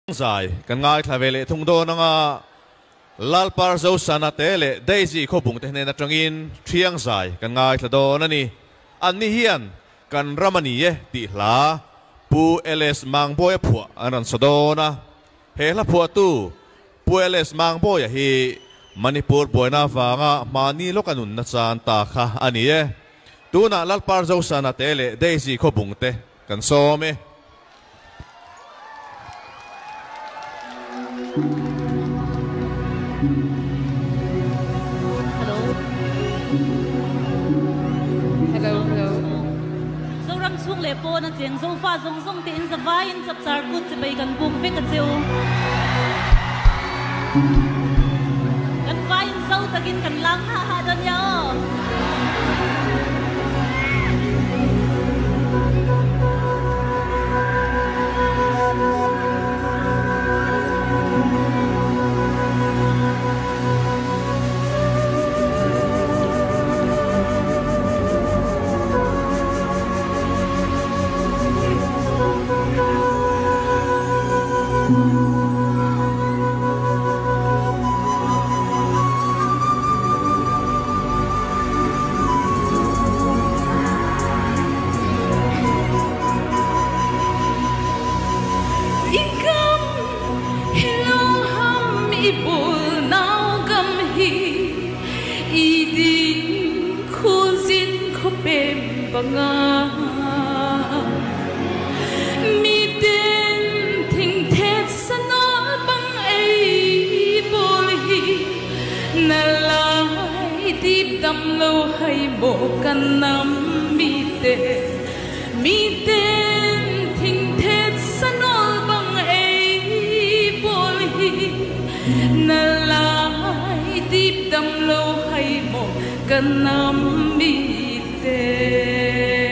Zai kan ngai thavele thungdo nanga lalpar zo sana tele daisy khobung te na tangin thiang zai kan ngai thado nani anni hian kan ramani ye ti hla pu ls mangboy phua anan sadona hela phua tu pu ls mangboy hi manipur boina wanga mani lokanun na chan ta kha ani ye tuna lalpar zo sana tele daisy khobung te kan some Hello. So ram sung le po na cheng so fa zong zong tin sa vain sap sar kut se bai kan bung fe ka cheu kan vain so takin kan lang ha ha don ya mi tên thình thét sa nó băng ấy bồi na lại đi đâm lâu hay bộ căn nắm mi tên thình thét sa nó băng ấy bồi na lại đi đâm lâu hay bộ căn nắm mi tên